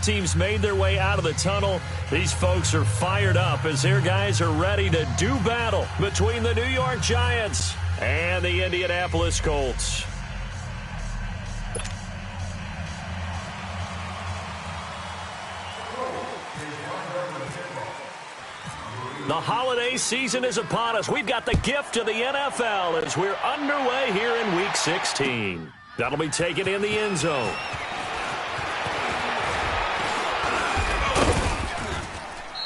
teams made their way out of the tunnel. These folks are fired up as their guys are ready to do battle between the New York Giants and the Indianapolis Colts. The holiday season is upon us. We've got the gift of the NFL as we're underway here in Week 16. That'll be taken in the end zone.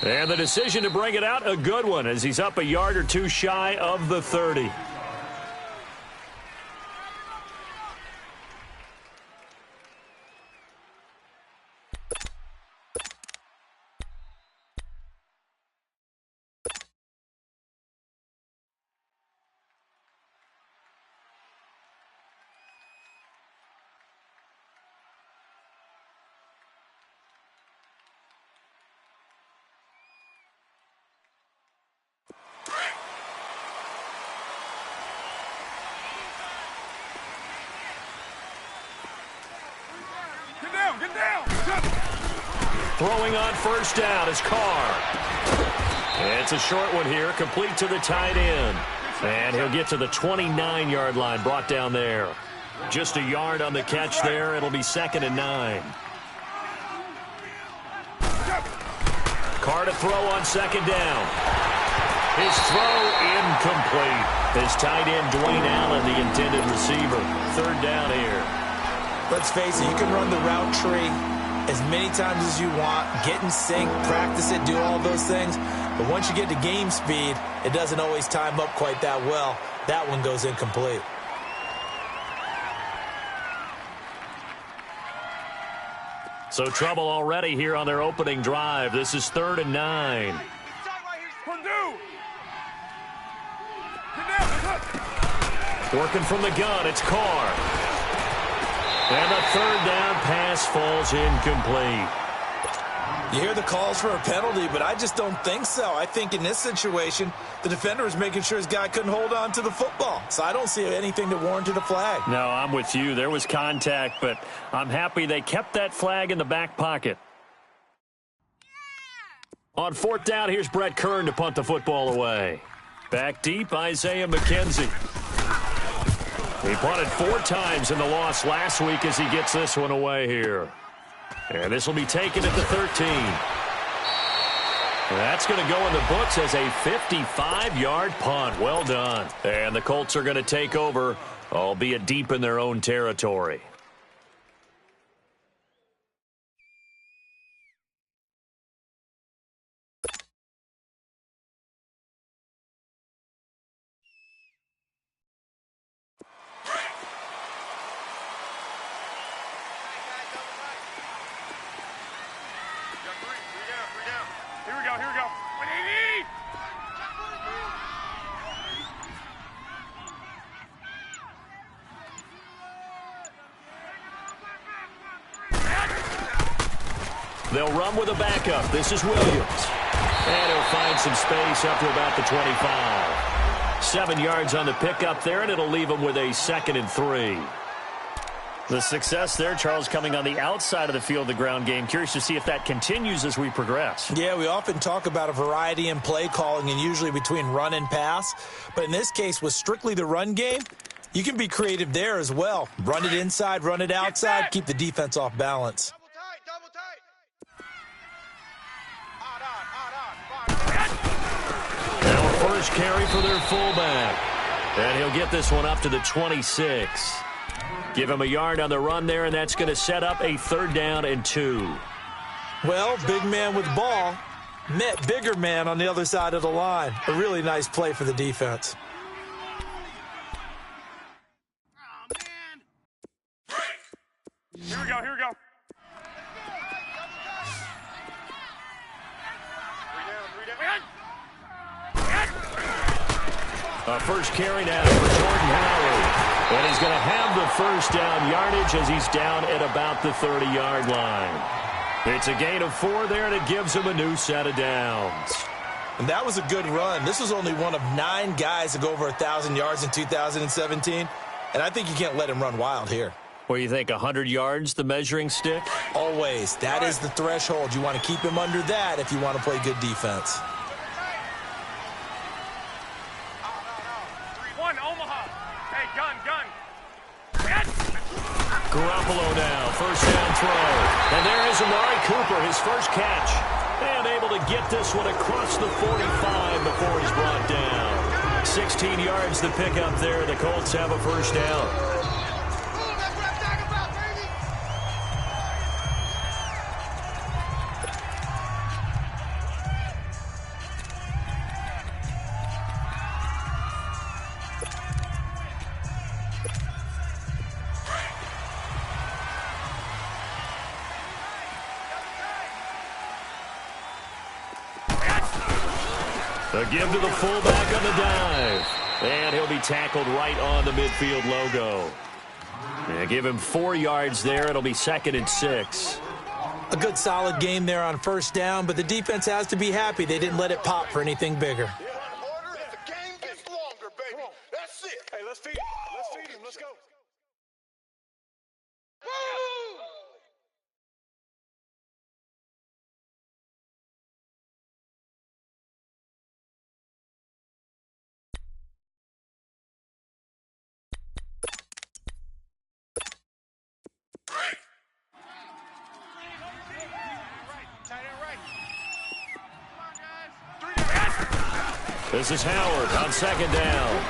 And the decision to bring it out, a good one, as he's up a yard or two shy of the 30. Throwing on first down is Carr. It's a short one here, complete to the tight end. And he'll get to the 29-yard line, brought down there. Just a yard on the catch there. It'll be 2nd and 9. Carr to throw on 2nd down. His throw incomplete. His tight end, Dwayne Allen, the intended receiver. 3rd down here. Let's face it, you can run the route tree as many times as you want, get in sync, practice it, do all those things. But once you get to game speed, it doesn't always time up quite that well. That one goes incomplete. So trouble already here on their opening drive. This is 3rd and 9. Working from the gun, it's Carr. And the 3rd down pass falls incomplete. You hear the calls for a penalty, but I just don't think so. I think in this situation, the defender is making sure his guy couldn't hold on to the football. So I don't see anything that warranted a flag. No, I'm with you. There was contact, but I'm happy they kept that flag in the back pocket. On 4th down, here's Brett Kern to punt the football away. Back deep, Isaiah McKenzie. He punted 4 times in the loss last week as he gets this one away here. And this will be taken at the 13. And that's going to go in the books as a 55-yard punt. Well done. And the Colts are going to take over, albeit deep in their own territory. They'll run with a backup. This is Williams. And he'll find some space up to about the 25. 7 yards on the pickup there, and it'll leave him with a 2nd and 3. The success there, Charles, coming on the outside of the field, the ground game. Curious to see if that continues as we progress. Yeah, we often talk about a variety in play calling and usually between run and pass. But in this case, with strictly the run game, you can be creative there as well. Run it inside, run it outside, keep the defense off balance. Now a first carry for their fullback. And he'll get this one up to the 26. Give him a yard on the run there, and that's going to set up a 3rd down and 2. Well, big man with ball met bigger man on the other side of the line. A really nice play for the defense. Oh, man. Here we go, here we go. A first carry now for Jordan Howard. And he's going to have the first down yardage as he's down at about the 30-yard line. It's a gain of 4 there, and it gives him a new set of downs. And that was a good run. This was only one of 9 guys to go over 1,000 yards in 2017. And I think you can't let him run wild here. What do you think, 100 yards, the measuring stick? Always. That is the threshold. You want to keep him under that if you want to play good defense. 3-1, Omaha. Hey, gun. Garoppolo now, first down throw. And there is Amari Cooper, his first catch. And able to get this one across the 45 before he's brought down. 16 yards the pickup there. The Colts have a first down. A give to the fullback on the dive. And he'll be tackled right on the midfield logo. And give him 4 yards there. It'll be 2nd and 6. A good solid game there on first down, but the defense has to be happy they didn't let it pop for anything bigger. The game gets longer, baby. That's it. Hey, let's feed him. Let's go. Woo! This is Howard on 2nd down.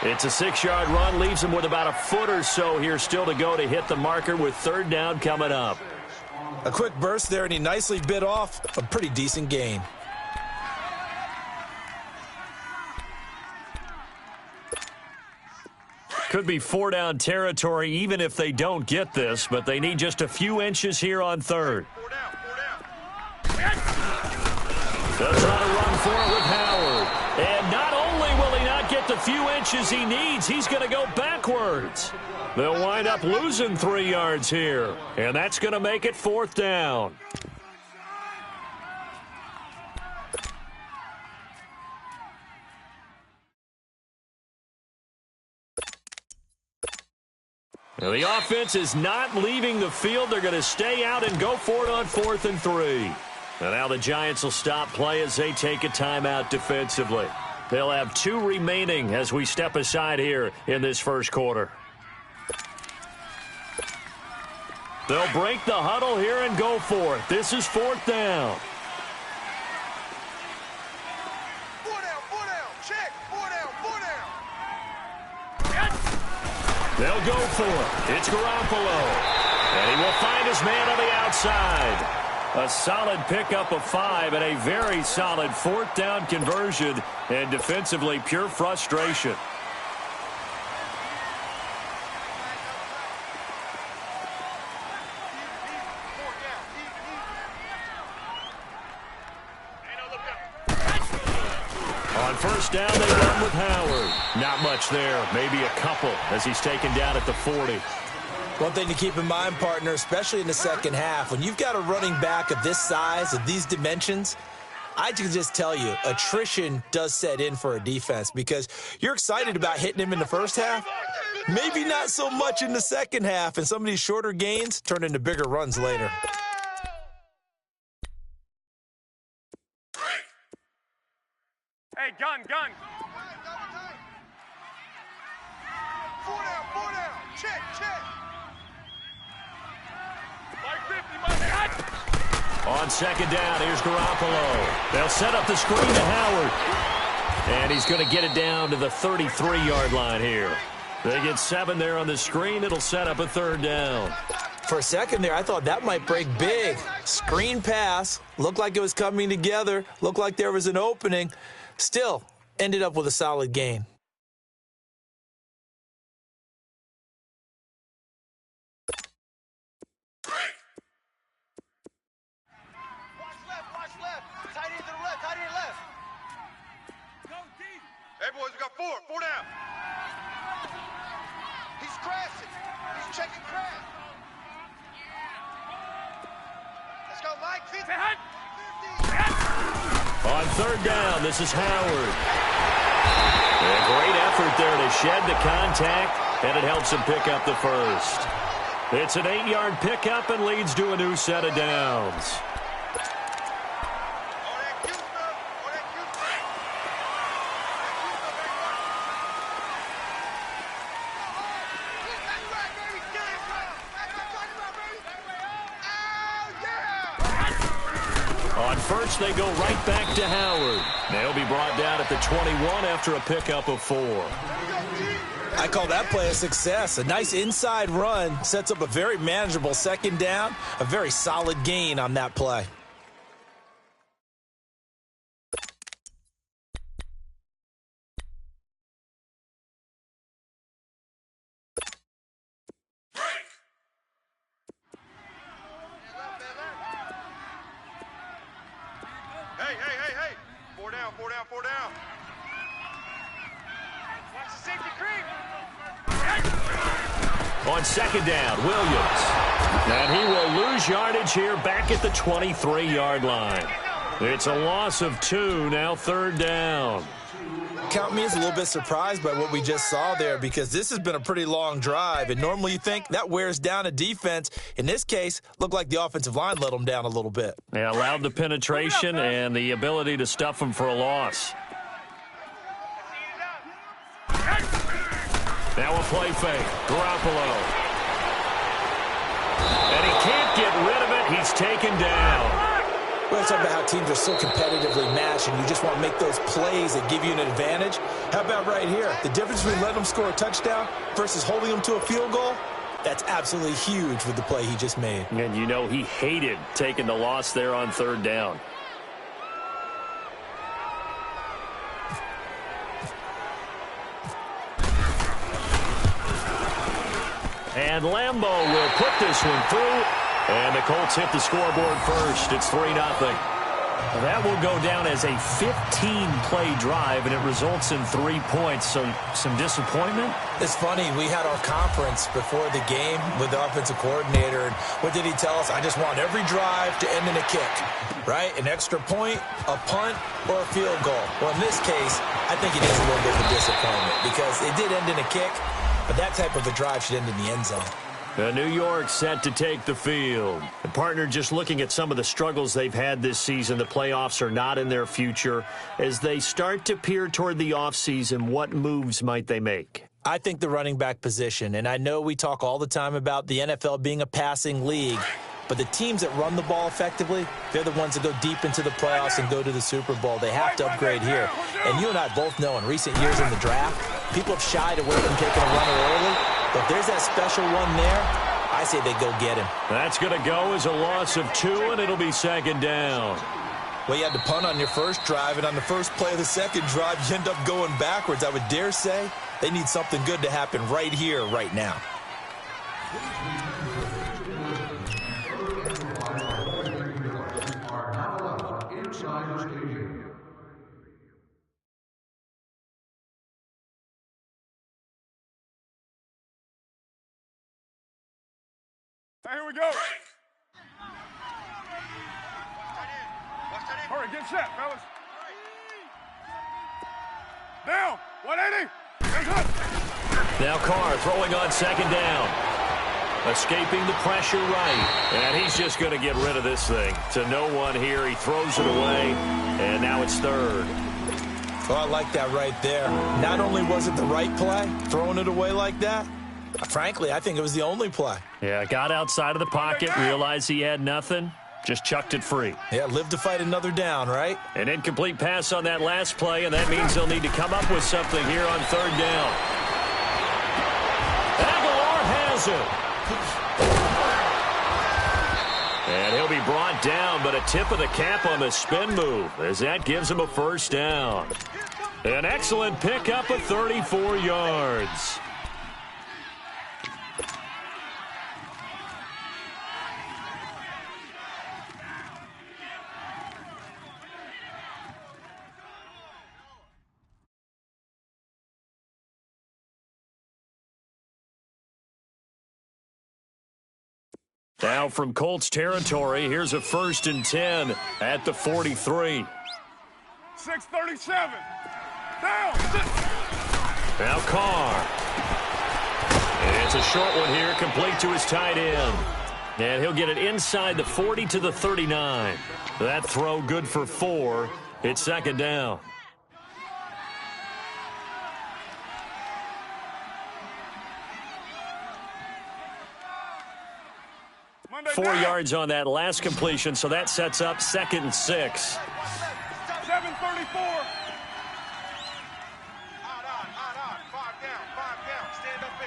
It's a 6-yard run, leaves him with about a foot or so here still to go to hit the marker with 3rd down coming up. A quick burst there, and he nicely bit off a pretty decent gain. Could be 4-down territory even if they don't get this, but they need just a few inches here on 3rd. 4 down. They'll try to run for it with Howard. And not only will he not get the few inches he needs, he's going to go backwards. They'll wind up losing 3 yards here. And that's going to make it 4th down. Now the offense is not leaving the field. They're going to stay out and go for it on 4th and 3. And now the Giants will stop play as they take a timeout defensively. They'll have 2 remaining as we step aside here in this first quarter. They'll break the huddle here and go for it. This is 4th down. 4 down. Check. 4 down. They'll go for it. It's Garoppolo. And he will find his man on the outside. A solid pickup of 5 and a very solid 4th down conversion, and defensively pure frustration. On first down, they run with Howard. Not much there, maybe a couple as he's taken down at the 40. One thing to keep in mind, partner, especially in the second half, when you've got a running back of this size, of these dimensions, I can just tell you, attrition does set in for a defense because you're excited about hitting him in the first half, maybe not so much in the second half, and some of these shorter gains turn into bigger runs later. Hey, gun. 4 down. Check. On 2nd down, here's Garoppolo. They'll set up the screen to Howard. And he's going to get it down to the 33-yard line here. They get 7 there on the screen. It'll set up a 3rd down. For a second there, I thought that might break big. Screen pass. Looked like it was coming together. Looked like there was an opening. Still, ended up with a solid gain. Watch left. Tight end to the left. Go deep. Hey, boys, we got 4 down. He's crashing. He's checking crash. Let's go, Mike. 50. On 3rd down, this is Howard. A great effort there to shed the contact and it helps him pick up the first. It's an 8-yard pickup and leads to a new set of downs. On first, they go right back to Howard. They'll be brought down at the 21 after a pickup of 4. I call that play a success. A nice inside run sets up a very manageable second down, a very solid gain on that play. Hey. 4 down. Watch the safety creep. On second down, Williams. And he will lose yardage here back at the 23-yard line. It's a loss of 2, now third down. Count me as a little bit surprised by what we just saw there, because this has been a pretty long drive, and normally you think that wears down a defense. In this case, looked like the offensive line let them down a little bit. They allowed the penetration and the ability to stuff them for a loss. Now a play fake. Garoppolo. And he can't get rid of it. He's taken down. We're talking about how teams are so competitively matched, and you just want to make those plays that give you an advantage. How about right here? The difference between letting them score a touchdown versus holding them to a field goal, that's absolutely huge with the play he just made. And you know he hated taking the loss there on third down. And Lambeau will put this one through. And the Colts hit the scoreboard first. It's 3-0. That will go down as a 15-play drive, and it results in 3 points. So some disappointment? It's funny. We had our conference before the game with the offensive coordinator, and what did he tell us? I just want every drive to end in a kick, right? An extra point, a punt, or a field goal. Well, in this case, I think it is a little bit of a disappointment because it did end in a kick, but that type of a drive should end in the end zone. New York set to take the field. The partner, just looking at some of the struggles they've had this season, the playoffs are not in their future. As they start to peer toward the offseason, what moves might they make? I think the running back position, and I know we talk all the time about the NFL being a passing league, but the teams that run the ball effectively, they're the ones that go deep into the playoffs and go to the Super Bowl. They have to upgrade here. And you and I both know in recent years in the draft, people have shied away from taking a runner early. But if there's that special one there, I say they go get him. That's going to go as a loss of 2, and it'll be second down. Well, you had to punt on your first drive, and on the first play of the second drive, you end up going backwards. I would dare say they need something good to happen right here, right now. Hey, here we go. All right, get set, fellas. Down, 180. Now Carr throwing on second down. Escaping the pressure right. And he's just going to get rid of this thing. To no one here. He throws it away. And now it's third. Well, I like that right there. Not only was it the right play, throwing it away like that, frankly, I think it was the only play. Yeah, got outside of the pocket, realized he had nothing, just chucked it free. Yeah, live to fight another down, right? An incomplete pass on that last play, and that means they'll need to come up with something here on third down. Aguilar has it. And he'll be brought down, but a tip of the cap on the spin move, as that gives him a first down. An excellent pickup of 34 yards. Now from Colts territory, here's a 1st and 10 at the 43. 6:37. Down. Now Carr. It's a short one here, complete to his tight end. And he'll get it inside the 40 to the 39. That throw good for 4. It's second down. Monday 4 down. yards on that last completion, so that sets up 2nd and 6. 7:34. Hot on. 5 down. Stand up in.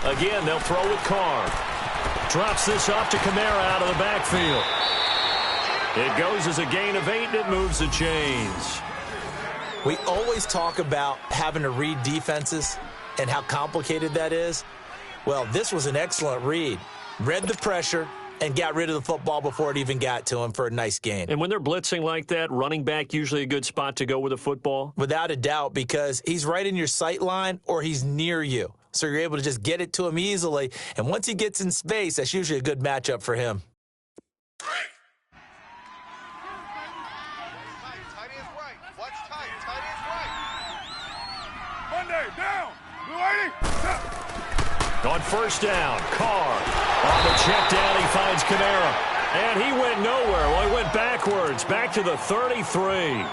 Again, they'll throw with Carr. Drops this off to Kamara out of the backfield. It goes as a gain of 8, and it moves the chains. We always talk about having to read defenses and how complicated that is. Well, this was an excellent read. Read the pressure and got rid of the football before it even got to him for a nice gain. And when they're blitzing like that, running back usually a good spot to go with a football? Without a doubt, because he's right in your sight line or he's near you. So you're able to just get it to him easily. And once he gets in space, that's usually a good matchup for him. Tight end's right. Watch tight. Tight end's right. Monday down. Blue 80. On first down, Carr. On the check down, he finds Kamara. And he went nowhere. Well, he went backwards, back to the 33.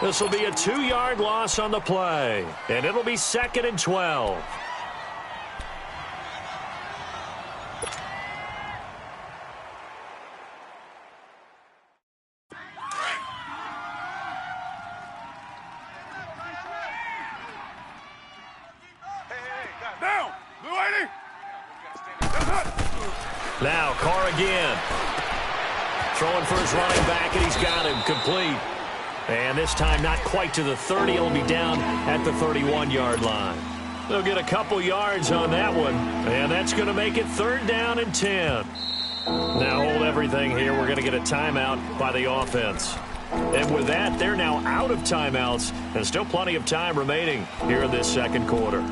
This will be a 2-yard loss on the play. And it'll be 2nd and 12. Down. Blue 80. Now, Carr again. Throwing for his running back, and he's got him complete. And this time not quite to the 30. He'll be down at the 31-yard line. They'll get a couple yards on that one, and that's going to make it 3rd down and 10. Now hold everything here. We're going to get a timeout by the offense. And with that, they're now out of timeouts, and still plenty of time remaining here in this second quarter.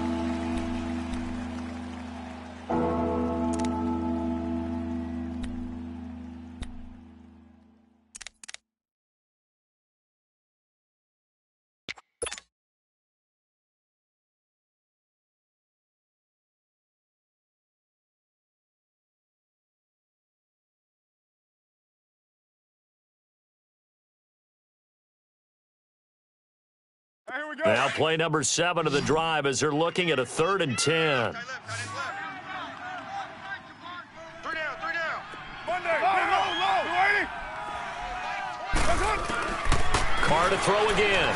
Here we go. Now play number 7 of the drive as they're looking at a 3rd and 10. Tight left. 3 down. Monday. Low. Blue 80. Carr to throw again.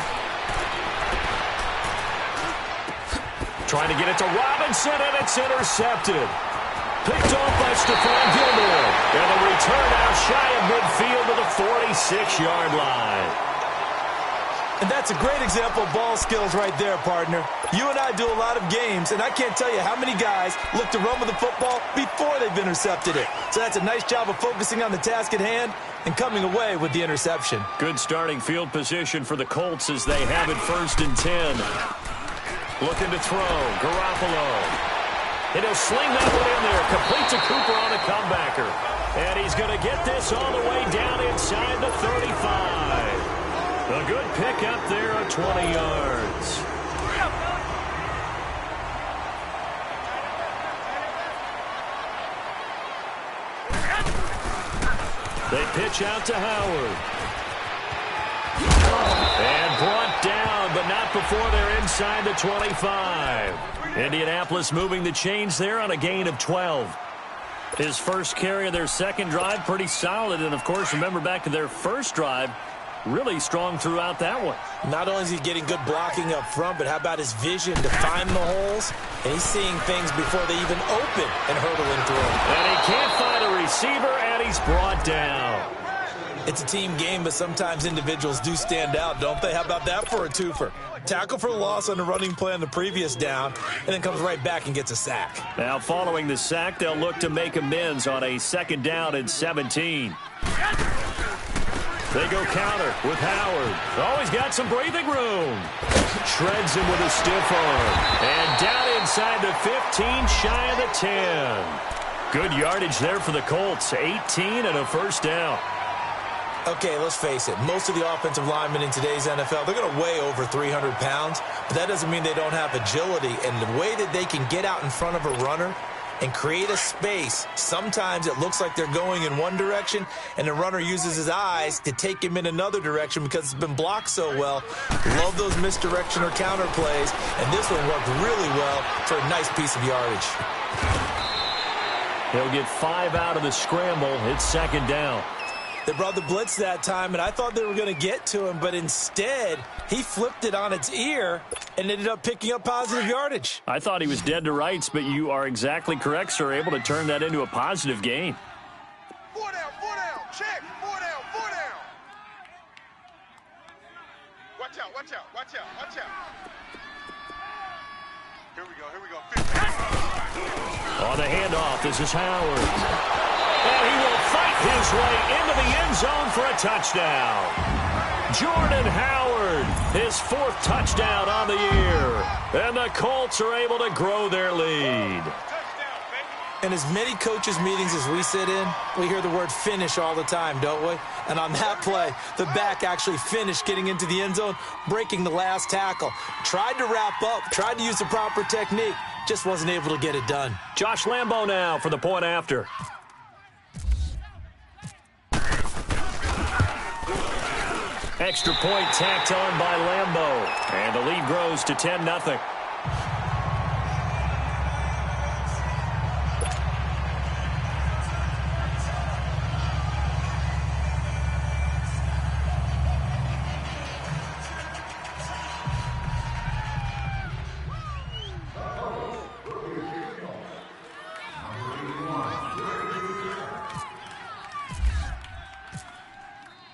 Trying to get it to Robinson, and it's intercepted. Picked off by Stephon Gilmore. And the return out shy of midfield to the 46-yard line. And that's a great example of ball skills right there, partner. You and I do a lot of games, and I can't tell you how many guys look to run with the football before they've intercepted it. So that's a nice job of focusing on the task at hand and coming away with the interception. Good starting field position for the Colts as they have it 1st and 10. Looking to throw. Garoppolo. And he'll sling that one in there. Complete to Cooper on a comebacker. And he's going to get this all the way down inside the 35. A good pickup there of 20 yards. They pitch out to Howard. And brought down, but not before they're inside the 25. Indianapolis moving the chains there on a gain of 12. His first carry of their second drive, pretty solid. And, of course, remember back to their first drive, really strong throughout that one. Not only is he getting good blocking up front, but how about his vision to find the holes? And he's seeing things before they even open and hurdling through them. And he can't find a receiver, and he's brought down. It's a team game, but sometimes individuals do stand out, don't they? How about that for a twofer? Tackle for a loss on the running play on the previous down, and then comes right back and gets a sack. Now, following the sack, they'll look to make amends on a 2nd down and 17. They go counter with Howard. Always got some breathing room. Shreds him with a stiff arm. And down inside the 15, shy of the 10. Good yardage there for the Colts. 18 and a first down. Okay, let's face it. Most of the offensive linemen in today's NFL, they're going to weigh over 300 pounds, but that doesn't mean they don't have agility. And the way that they can get out in front of a runner and create a space, sometimes it looks like they're going in one direction, and the runner uses his eyes to take him in another direction because it's been blocked so well. Love those misdirection or counter plays, and this one worked really well for a nice piece of yardage. He'll get 5 out of the scramble. It's second down. They brought the blitz that time, and I thought they were going to get to him, but instead, he flipped it on its ear and ended up picking up positive yardage. I thought he was dead to rights, but you are exactly correct, sir. Able to turn that into a positive gain. 4 down, check, 4 down, 4 down. Watch out, watch out, watch out, watch out. Here we go, 15. On the handoff, this is Howard. And he will fight his way into the end zone for a touchdown. Jordan Howard, his 4th touchdown on the year. And the Colts are able to grow their lead. In as many coaches' meetings as we sit in, we hear the word finish all the time, don't we? And on that play, the back actually finished getting into the end zone, breaking the last tackle. Tried to wrap up, tried to use the proper technique, just wasn't able to get it done. Josh Lambo now for the point after. Extra point tacked on by Lambo. And the lead grows to 10-0.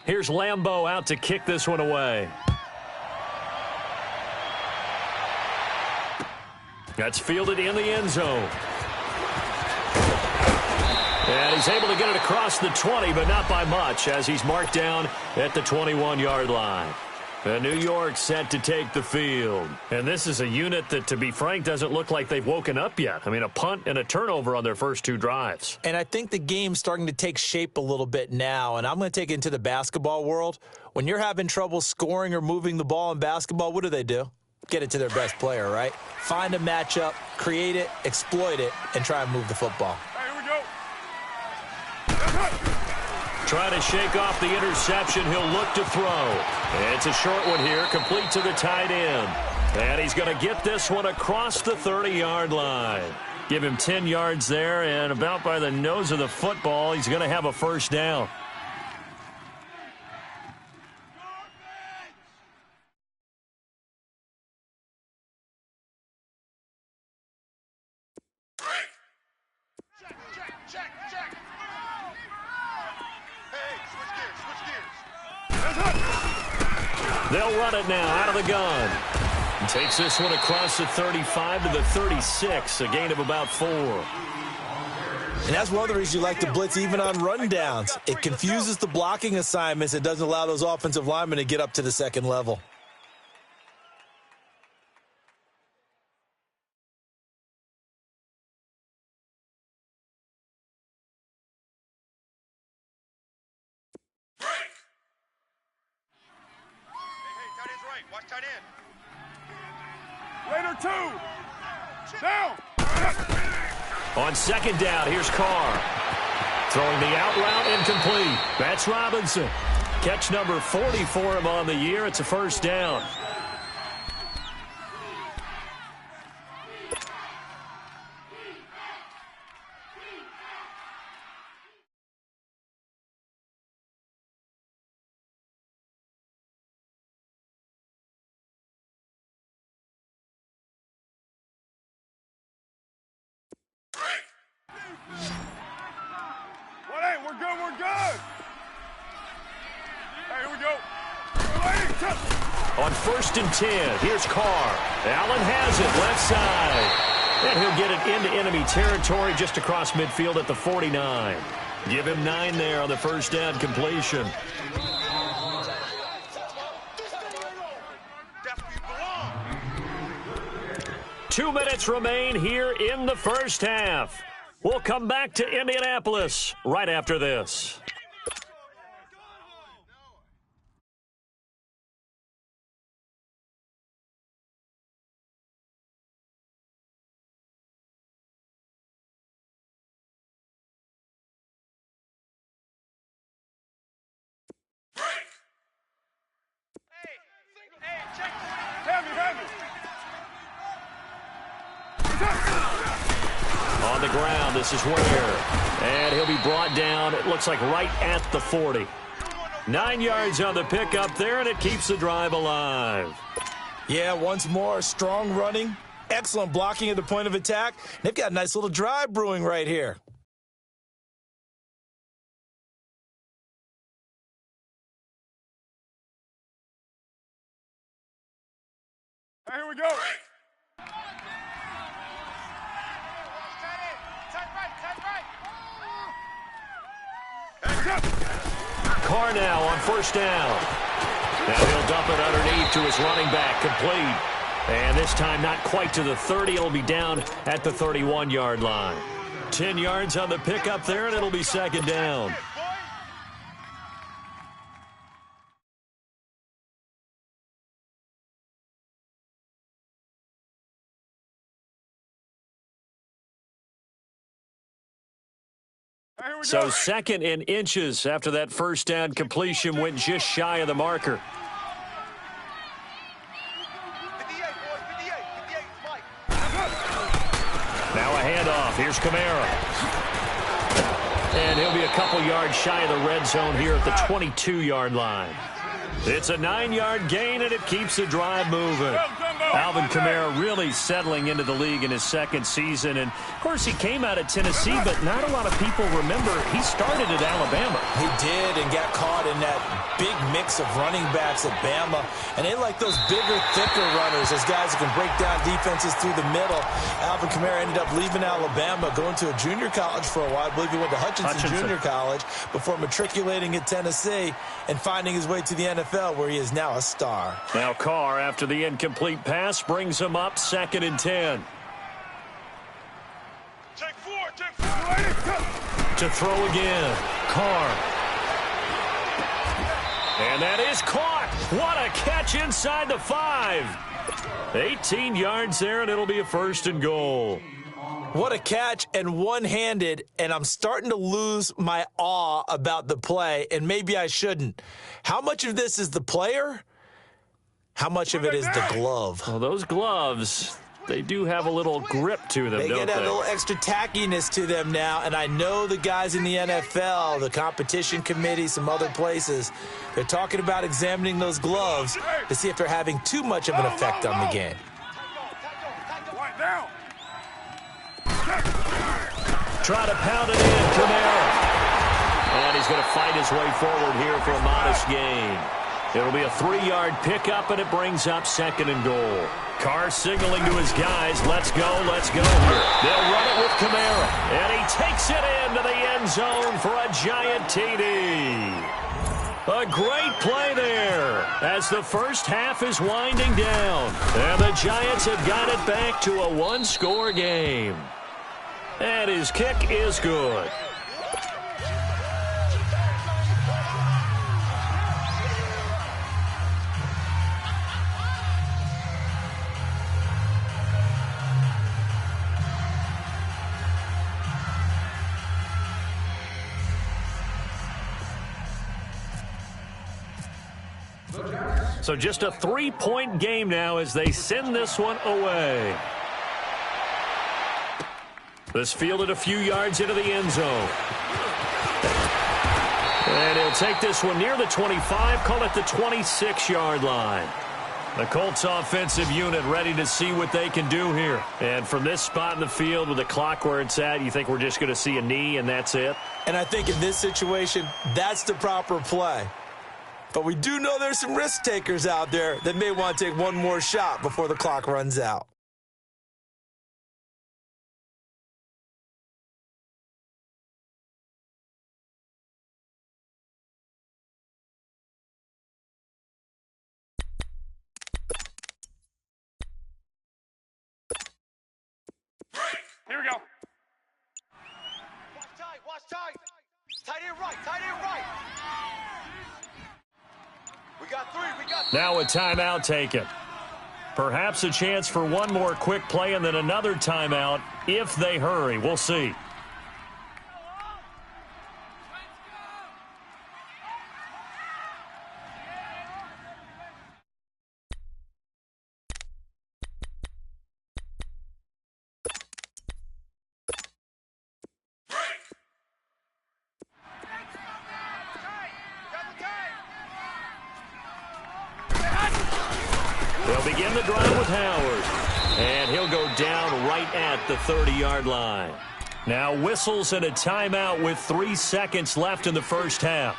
Here's Lambo out to kick this one away. That's fielded in the end zone. And he's able to get it across the 20, but not by much, as he's marked down at the 21-yard line. And New York set to take the field. And this is a unit that, to be frank, doesn't look like they've woken up yet. I mean, a punt and a turnover on their first 2 drives. And I think the game's starting to take shape a little bit now, and I'm going to take it into the basketball world. When you're having trouble scoring or moving the ball in basketball, what do? Get it to their best player, right? Find a matchup, create it, exploit it, and try and move the football. Hey, here we go. Trying to shake off the interception. He'll look to throw. It's a short one here, complete to the tight end. And he's going to get this one across the 30-yard line. Give him 10 yards there, and about by the nose of the football, he's going to have a first down. They'll run it now out of the gun. Takes this one across the 35 to the 36, a gain of about 4. And that's one of the reasons you like to blitz even on rundowns. It confuses the blocking assignments. It doesn't allow those offensive linemen to get up to the second level. Watch tight end. Raider 2. Down. On second down, here's Carr. Throwing the out route, incomplete. That's Robinson. Catch number 40 for him on the year. It's a first down. We're good. Hey, here we go. On 1st and 10, here's Carr. Allen has it, left side. And he'll get it into enemy territory just across midfield at the 49. Give him 9 there on the first down completion. Two minutes remain here in the first half. We'll come back to Indianapolis right after this. ground. This is where. And he'll be brought down, it looks like right at the 40. 9 yards on the pickup there, and it keeps the drive alive. Yeah, once more, strong running, excellent blocking at the point of attack. They've got a nice little drive brewing right here. Hey, here we go. Carr now on first down. Now he'll dump it underneath to his running back, complete. And this time not quite to the 30. It'll be down at the 31-yard line. 10 yards on the pickup there, and it'll be second down. So second in inches after that first down completion went just shy of the marker. 58, boys, 58, Mike. Now a handoff. Here's Kamara. And he'll be a couple yards shy of the red zone here at the 22-yard line. It's a 9-yard gain, and it keeps the drive moving. Alvin Kamara really settling into the league in his second season. And, of course, he came out of Tennessee, but not a lot of people remember he started at Alabama. He did and got caught in that big mix of running backs at Bama. And they like those bigger, thicker runners, those guys who can break down defenses through the middle. Alvin Kamara ended up leaving Alabama, going to a junior college for a while. I believe he went to Hutchinson Junior College before matriculating at Tennessee and finding his way to the NFL, where he is now a star. Now Carr, after the incomplete pass, brings him up second and 10. Take four. To throw again. Carr. And that is caught. What a catch inside the 5. 18 yards there, and it'll be a first and goal. What a catch, and one-handed, and I'm starting to lose my awe about the play, and maybe I shouldn't. How much of this is the player? How much of it is the glove? Well, those gloves, they do have a little grip to them, They don't get that they? little extra tackiness to them now, and I know the guys in the NFL, the competition committee, some other places, they're talking about examining those gloves to see if they're having too much of an effect on the game. Right down. Try to pound it in, Kamara. And he's going to fight his way forward here for a modest gain. It'll be a 3-yard pickup, and it brings up second and goal. Carr signaling to his guys, let's go here. They'll run it with Kamara, and he takes it into the end zone for a giant TD. A great play there as the first half is winding down, and the Giants have got it back to a one-score game. And his kick is good. So just a 3-point game now as they send this one away. This fielded a few yards into the end zone. And he'll take this one near the 25, call it the 26-yard line. The Colts offensive unit ready to see what they can do here. And from this spot in the field with the clock where it's at, you think we're just going to see a knee and that's it? And I think in this situation, that's the proper play. But we do know there's some risk takers out there that may want to take one more shot before the clock runs out. Here we go. Watch tight. Tight end right. We got three. Now a timeout taken. Perhaps a chance for one more quick play and then another timeout if they hurry. We'll see. They'll begin the drive with Howard. And he'll go down right at the 30-yard line. Now whistles and a timeout with 3 seconds left in the first half.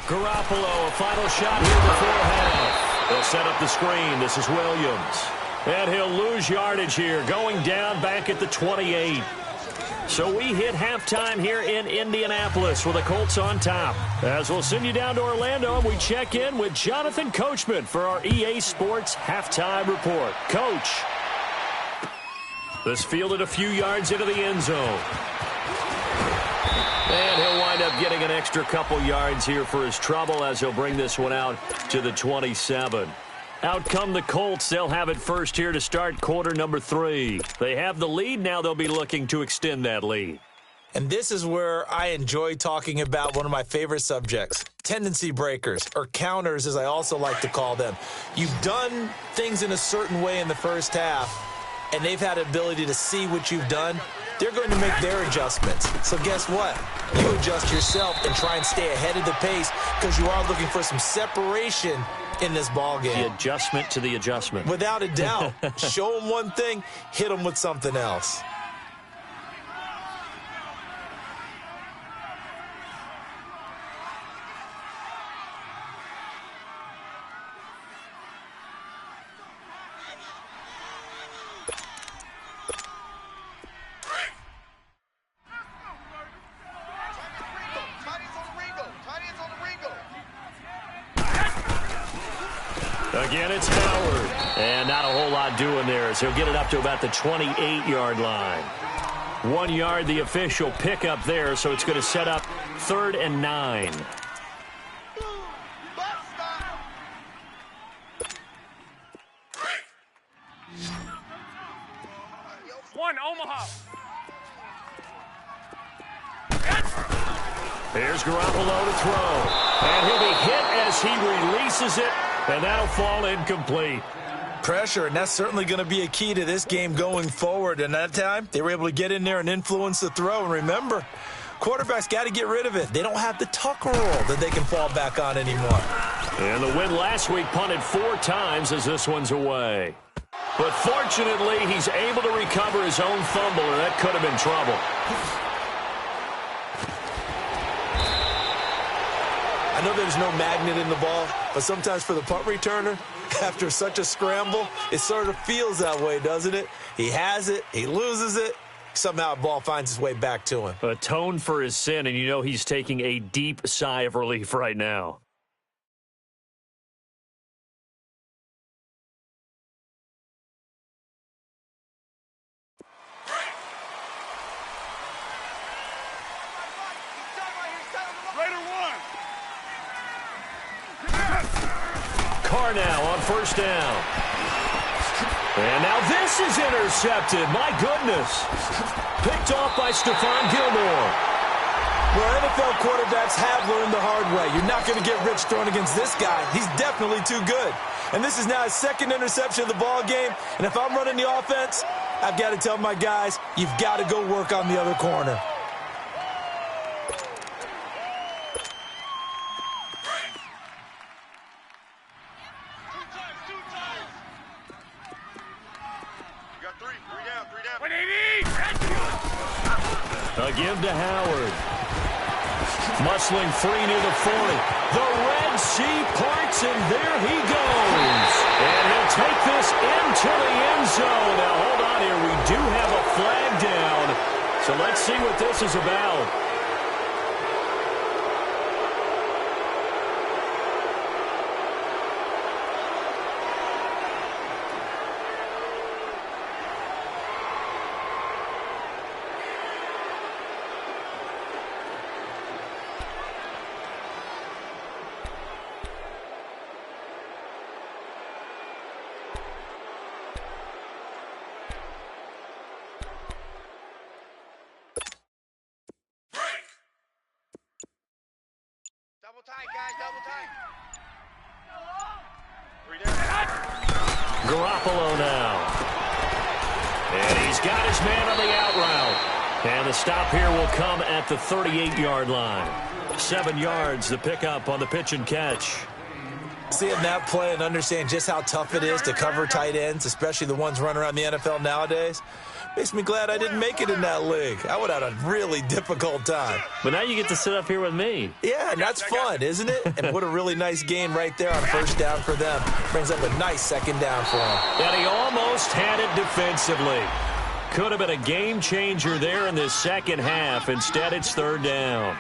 Garoppolo, a final shot here before half. They'll set up the screen. This is Williams. And he'll lose yardage here, going down back at the 28. So we hit halftime here in Indianapolis with the Colts on top. As we'll send you down to Orlando, and we check in with Jonathan Coachman for our EA Sports Halftime Report. Coach. This fielded a few yards into the end zone. And he'll wind up getting an extra couple yards here for his trouble as he'll bring this one out to the 27. Out come the Colts. They'll have it first here to start quarter number 3. They have the lead. Now they'll be looking to extend that lead. And this is where I enjoy talking about one of my favorite subjects, tendency breakers, or counters as I also like to call them. You've done things in a certain way in the first half, and they've had the ability to see what you've done. They're going to make their adjustments. So guess what? You adjust yourself and try and stay ahead of the pace because you are looking for some separation in this ball game. The adjustment to the adjustment. Without a doubt. Show them one thing, hit them with something else. Again, it's Howard. And not a whole lot doing there as he'll get it up to about the 28-yard line. 1 yard, the official pickup there, so it's going to set up 3rd and 9. One, Omaha. Here's Garoppolo to throw. And he'll be hit as he releases it. And that'll fall incomplete. Pressure, and that's certainly going to be a key to this game going forward. And that time, they were able to get in there and influence the throw. And remember, quarterbacks got to get rid of it. They don't have the tuck roll that they can fall back on anymore. And the win last week punted 4 times as this one's away. But fortunately, he's able to recover his own fumble, and that could have been trouble. I know there's no magnet in the ball, but sometimes for the punt returner, after such a scramble, it sort of feels that way, doesn't it? He has it, he loses it, somehow the ball finds its way back to him. Atone for his sin, and you know he's taking a deep sigh of relief right now. Now on first down. And now this is intercepted. My goodness. Picked off by Stephon Gilmore. Well, NFL quarterbacks have learned the hard way. You're not going to get rich thrown against this guy. He's definitely too good. And this is now his 2nd interception of the ball game. And if I'm running the offense, I've got to tell my guys, you've got to go work on the other corner. A give to Howard. Muscling free near the 40. The Red Sea parts, and there he goes. And he'll take this into the end zone. Now, hold on here. We do have a flag down. So let's see what this is about. Double tight, guys, double tight. 3 down. Garoppolo now. And he's got his man on the out route. And the stop here will come at the 38-yard line. 7 yards, the pickup on the pitch and catch. Seeing that play and understand just how tough it is to cover tight ends, especially the ones running around the NFL nowadays, makes me glad I didn't make it in that league. I would have had a really difficult time. But now you get to sit up here with me. Yeah, and that's fun, isn't it? And what a really nice gain right there on first down for them. Brings up a nice second down for them. And he almost had it defensively. Could have been a game changer there in this second half. Instead, it's third down.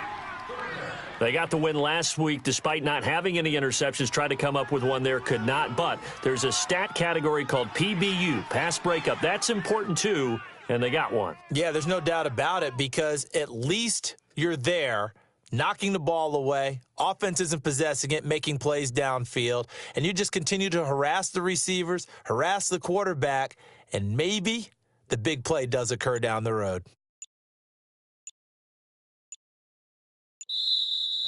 They got the win last week despite not having any interceptions. Tried to come up with one there, could not. But there's a stat category called PBU, pass breakup. That's important too, and they got one. Yeah, there's no doubt about it because at least you're there knocking the ball away. Offense isn't possessing it, making plays downfield. And you just continue to harass the receivers, harass the quarterback, and maybe the big play does occur down the road.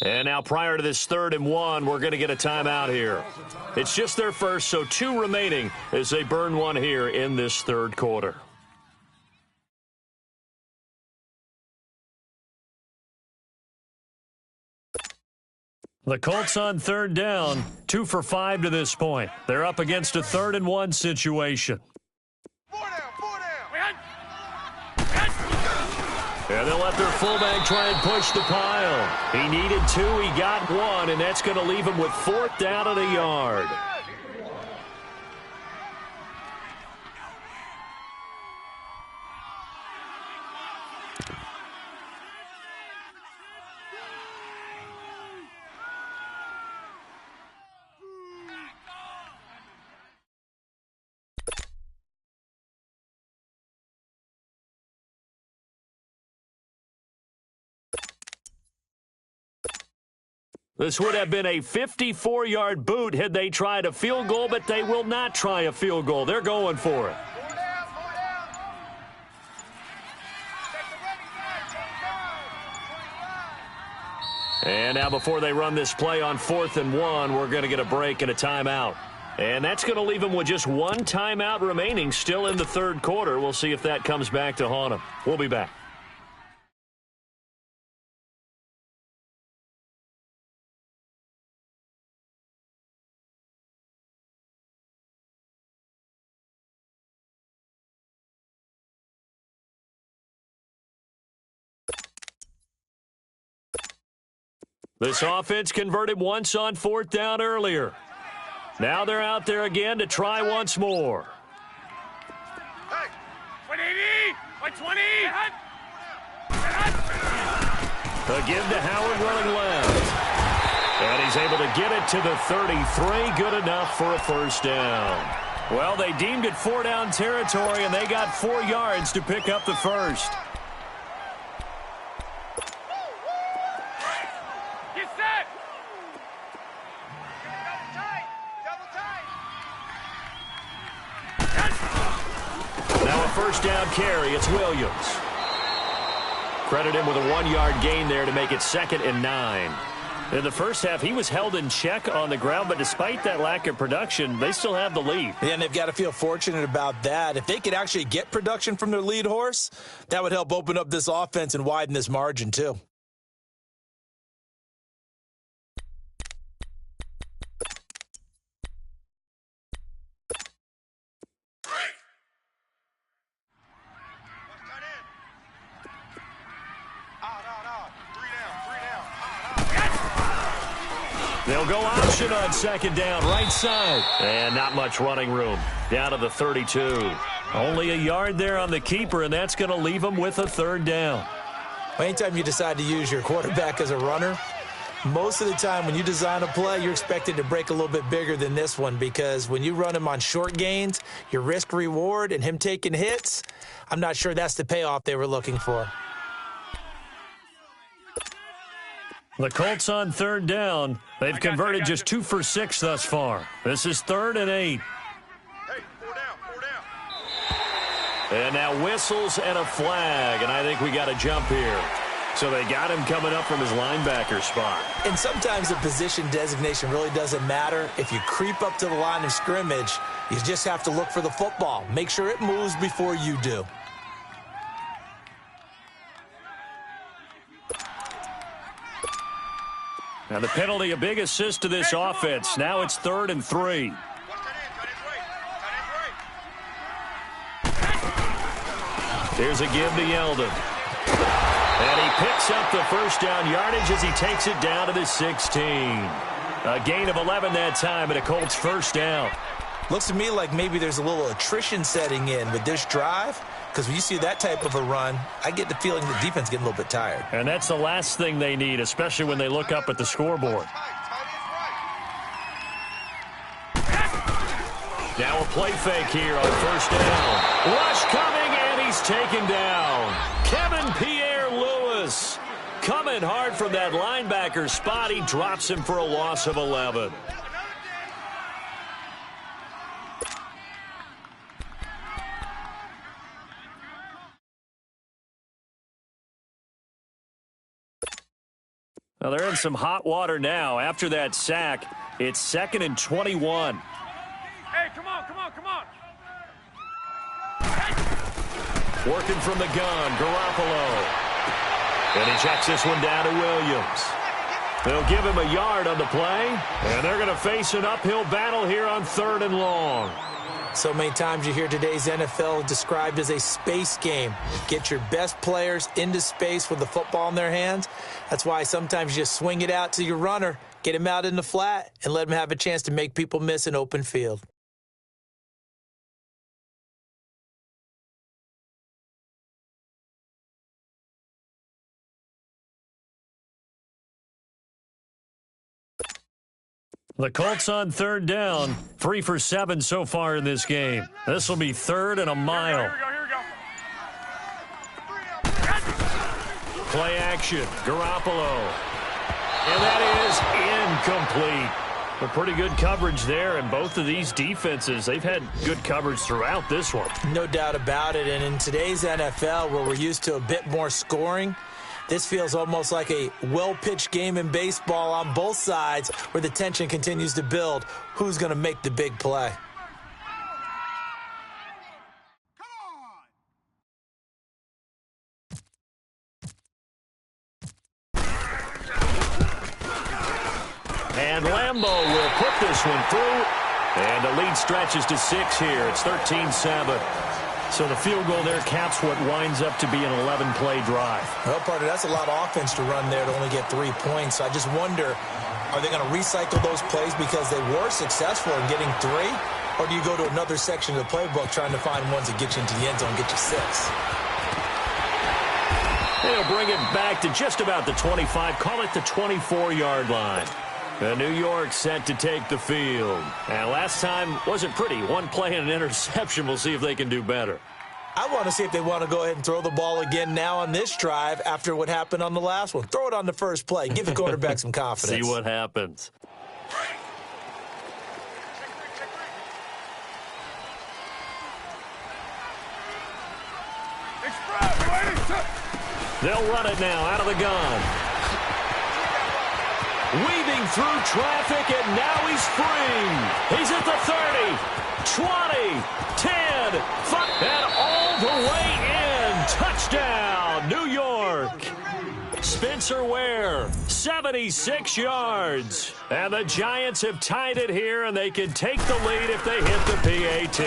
And now prior to this 3rd and 1, we're going to get a timeout here. It's just their first, so 2 remaining as they burn one here in this third quarter. The Colts on 3rd down, 2 for 5 to this point. They're up against a 3rd and 1 situation. 4 down, 4 down. And they'll let their fullback try and push the pile. He needed 2, he got 1, and that's going to leave him with 4th down and a yard. This would have been a 54-yard boot had they tried a field goal, but they will not try a field goal. They're going for it. 4 down, 4 down. Take the running back, 25. And now before they run this play on 4th and 1, we're going to get a break and a timeout. And that's going to leave them with just 1 timeout remaining still in the third quarter. We'll see if that comes back to haunt them. We'll be back. This offense converted once on 4th down earlier. Now they're out there again to try once more. Hey. 180! 120! A give to Howard running left. And he's able to get it to the 33. Good enough for a first down. Well, they deemed it 4-down territory, and they got 4 yards to pick up the first. Get set! Double tight. Now a first down carry. It's Williams. Credit him with a 1-yard gain there to make it 2nd and 9. In the first half, he was held in check on the ground, but despite that lack of production, they still have the lead. Yeah, and they've got to feel fortunate about that. If they could actually get production from their lead horse, that would help open up this offense and widen this margin too. They'll go option on 2nd down, right side. And not much running room. Down to the 32. Only a yard there on the keeper, and that's going to leave them with a 3rd down. Well, anytime you decide to use your quarterback as a runner, most of the time when you design a play, you're expected to break a little bit bigger than this one because when you run him on short gains, your risk-reward and him taking hits, I'm not sure that's the payoff they were looking for. The Colts on 3rd down. They've converted just 2 for 6 thus far. This is 3rd and 8. Hey, 4 down, 4 down. And now whistles and a flag, and I think we got a jump here. So they got him coming up from his linebacker spot. And sometimes the position designation really doesn't matter. If you creep up to the line of scrimmage, you just have to look for the football. Make sure it moves before you do. Now the penalty, a big assist to this offense. Now it's 3rd and 3. Here's a give to Yeldon. And he picks up the first down yardage as he takes it down to the 16. A gain of 11 that time and a Colts first down. Looks to me like maybe there's a little attrition setting in with this drive, because when you see that type of a run, I get the feeling the defense getting a little bit tired. And that's the last thing they need, especially when they look up at the scoreboard. Now a play fake here on first down. Rush coming, and he's taken down. Kevin Pierre-Louis coming hard from that linebacker spot. He drops him for a loss of 11. Well, they're in some hot water now. After that sack, it's 2nd and 21. Hey, come on, come on, come on. Working from the gun, Garoppolo. And he checks this one down to Williams. They'll give him a yard on the play, and they're going to face an uphill battle here on 3rd and long. So many times you hear today's NFL described as a space game. Get your best players into space with the football in their hands. That's why sometimes you just swing it out to your runner, get him out in the flat, and let him have a chance to make people miss an open field. The Colts on 3rd down, 3 for 7 so far in this game. This will be 3rd and a mile. Here we go. Play action, Garoppolo. And that is incomplete. But pretty good coverage there, and both of these defenses, they've had good coverage throughout this one. No doubt about it, and in today's NFL, where we're used to a bit more scoring, this feels almost like a well-pitched game in baseball on both sides where the tension continues to build. Who's going to make the big play? And Lambeau will put this one through. And the lead stretches to 6 here. It's 13-7. So the field goal there caps what winds up to be an 11-play drive. Well, partner, that's a lot of offense to run there to only get 3 points. So I just wonder, are they going to recycle those plays because they were successful in getting 3? Or do you go to another section of the playbook trying to find ones that get you into the end zone and get you 6? They'll bring it back to just about the 25, call it the 24-yard line. New York set to take the field. And last time wasn't pretty. One play and an interception. We'll see if they can do better. I want to see if they want to go ahead and throw the ball again now on this drive after what happened on the last one. Throw it on the first play. Give the quarterback some confidence. See what happens. They'll run it now out of the gun. Weaving through traffic, and now he's free. He's at the 30, 20, 10, 5, and all the way in. Touchdown, New York. Spencer Ware, 76 yards. And the Giants have tied it here, and they can take the lead if they hit the PAT.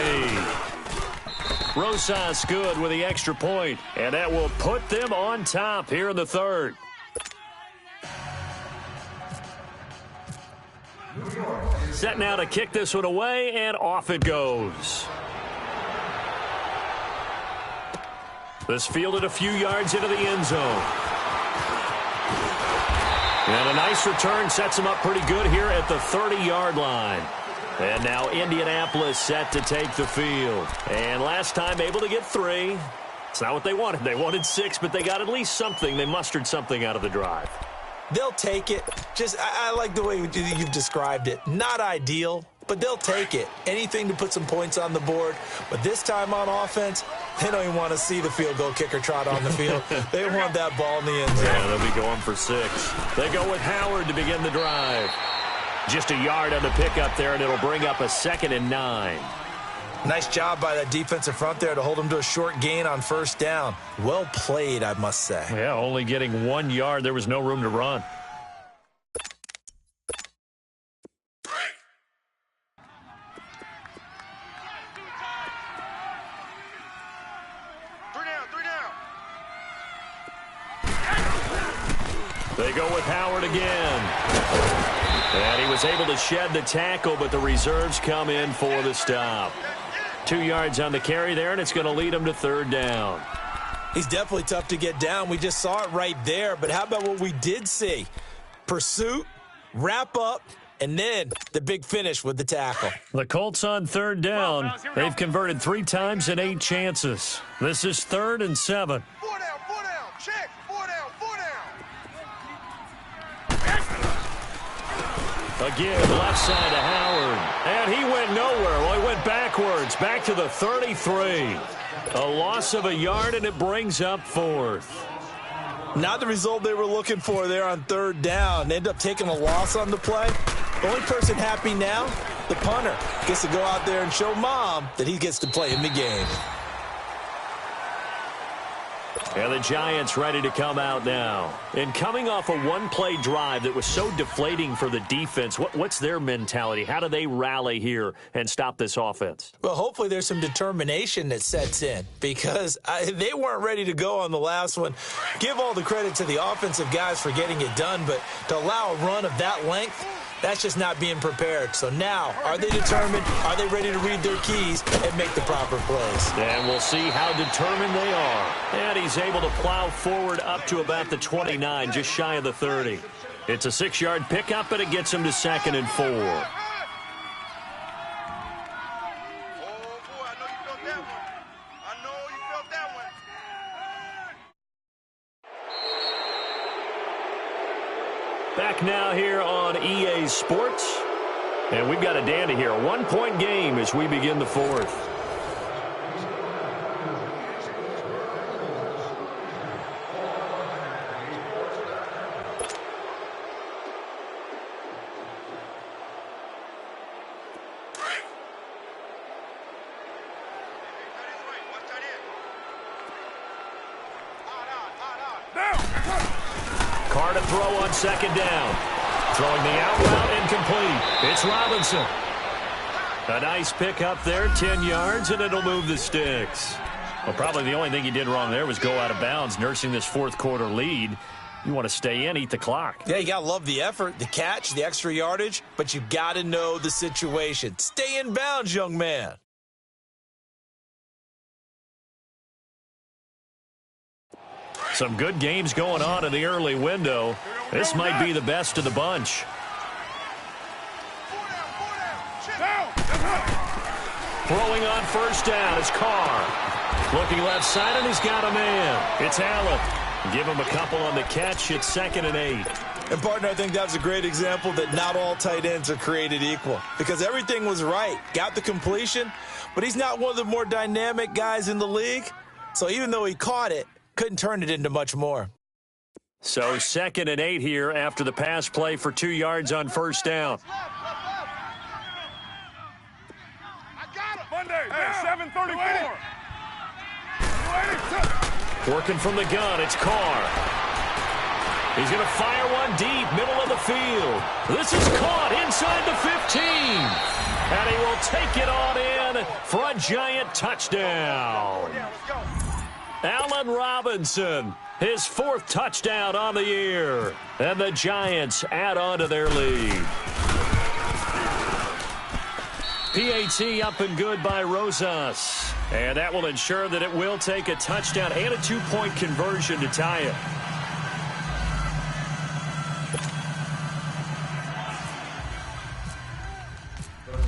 Rosas good with the extra point, and that will put them on top here in the 3rd. Set now to kick this one away, and off it goes. This fielded a few yards into the end zone. And a nice return sets him up pretty good here at the 30-yard line. And now Indianapolis set to take the field. And last time able to get 3. It's not what they wanted. They wanted 6, but they got at least something. They mustered something out of the drive. They'll take it. I like the way you've described it. Not ideal, but they'll take it. Anything to put some points on the board. But this time on offense, They don't even want to see the field goal kicker trot on the field. They want that ball in the end zone. Yeah, they'll be going for 6. They go with Howard to begin the drive. Just a yard on the pickup there, and it'll bring up a 2nd and 9. Nice job by that defensive front there to hold him to a short gain on first down. Well played, I must say. Yeah, only getting 1 yard. There was no room to run. They go with Howard again. And he was able to shed the tackle, but the reserves come in for the stop. 2 yards on the carry there, and it's going to lead him to 3rd down. He's definitely tough to get down. We just saw it right there, but how about what we did see? Pursuit, wrap up, and then the big finish with the tackle. The Colts on 3rd down. They've converted 3 times in 8 chances. This is 3rd and 7. 4 down, check, 4 down. Again, left side to Howard. And he went nowhere. Well, he went backwards, back to the 33. A loss of a yard, and it brings up 4th. Not the result they were looking for there on 3rd down. They end up taking a loss on the play. The only person happy now, the punter, gets to go out there and show Mom that he gets to play in the game. And the Giants ready to come out now. And coming off a one-play drive that was so deflating for the defense, what's their mentality? How do they rally here and stop this offense? Well, hopefully there's some determination that sets in because they weren't ready to go on the last one. Give all the credit to the offensive guys for getting it done, but to allow a run of that length, that's just not being prepared. So now, are they determined? Are they ready to read their keys and make the proper plays? And we'll see how determined they are. And he's able to plow forward up to about the 29, just shy of the 30. It's a 6-yard pickup, and it gets him to 2nd and 4. Oh, boy, I know you felt that one. Back now here on EA Sports. And we've got a dandy here. A 1-point game as we begin the 4th. Carr to throw on 2nd down. Throwing the out route incomplete. It's Robinson. A nice pick up there, 10 yards, and it'll move the sticks. Well, probably the only thing he did wrong there was go out of bounds, nursing this 4th quarter lead. You want to stay in, eat the clock. Yeah, you got to love the effort, the catch, the extra yardage, but you got to know the situation. Stay in bounds, young man. Some good games going on in the early window. This might be the best of the bunch. Throwing on 1st down is Carr. Looking left side, and he's got a man. It's Allen. Give him a couple on the catch. It's 2nd and 8. And, partner, I think that's a great example that not all tight ends are created equal because everything was right. Got the completion, but he's not one of the more dynamic guys in the league. So even though he caught it, couldn't turn it into much more. So 2nd and 8 here after the pass play for 2 yards on 1st down. Monday, 7:34. Working from the gun, it's Carr. He's going to fire one deep, middle of the field. This is caught inside the 15. And he will take it on in for a Giant touchdown. Allen Robinson, his 4th touchdown on the year. And the Giants add on to their lead. PAT up and good by Rosas. And that will ensure that it will take a touchdown and a 2-point conversion to tie it.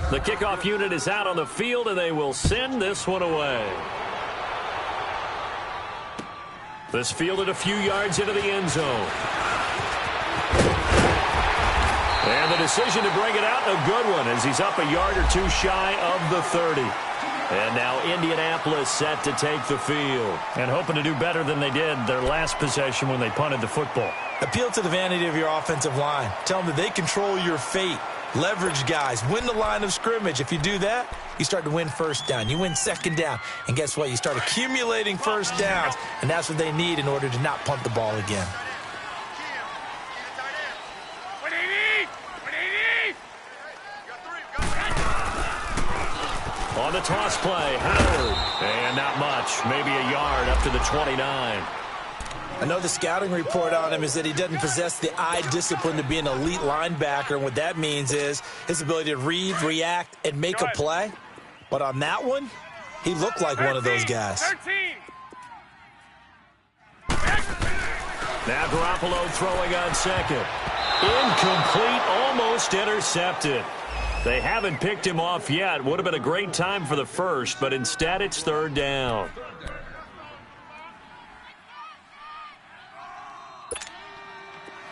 The kickoff unit is out on the field, and they will send this one away. This fielded a few yards into the end zone. And the decision to bring it out, a good one, as he's up a yard or two shy of the 30. And now Indianapolis set to take the field. And hoping to do better than they did their last possession when they punted the football. Appeal to the vanity of your offensive line. Tell them that they control your fate. Leverage guys. Win the line of scrimmage. If you do that, you start to win first down. You win second down. And guess what? You start accumulating first downs. And that's what they need in order to not punt the ball again. On the toss play, Howard. And not much. Maybe a yard up to the 29. I know the scouting report on him is that he doesn't possess the eye discipline to be an elite linebacker. And what that means is his ability to read, react, and make a play. But on that one, he looked like one of those guys. 13. Now Garoppolo throwing on second. Incomplete, almost intercepted. They haven't picked him off yet. Would have been a great time for the first, but instead it's third down.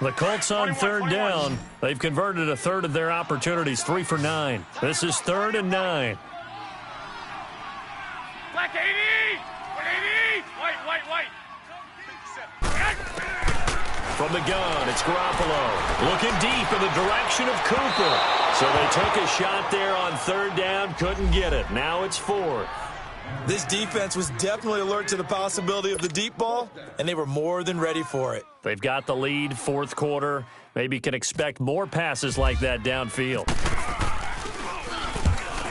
The Colts on third down. They've converted a third of their opportunities, 3 for 9. This is 3rd and 9. Black 80. 180. White. From the gun, it's Garoppolo. Looking deep in the direction of Cooper. So they took a shot there on third down, couldn't get it. Now it's 4th. This defense was definitely alert to the possibility of the deep ball, and they were more than ready for it. They've got the lead, fourth quarter. Maybe can expect more passes like that downfield.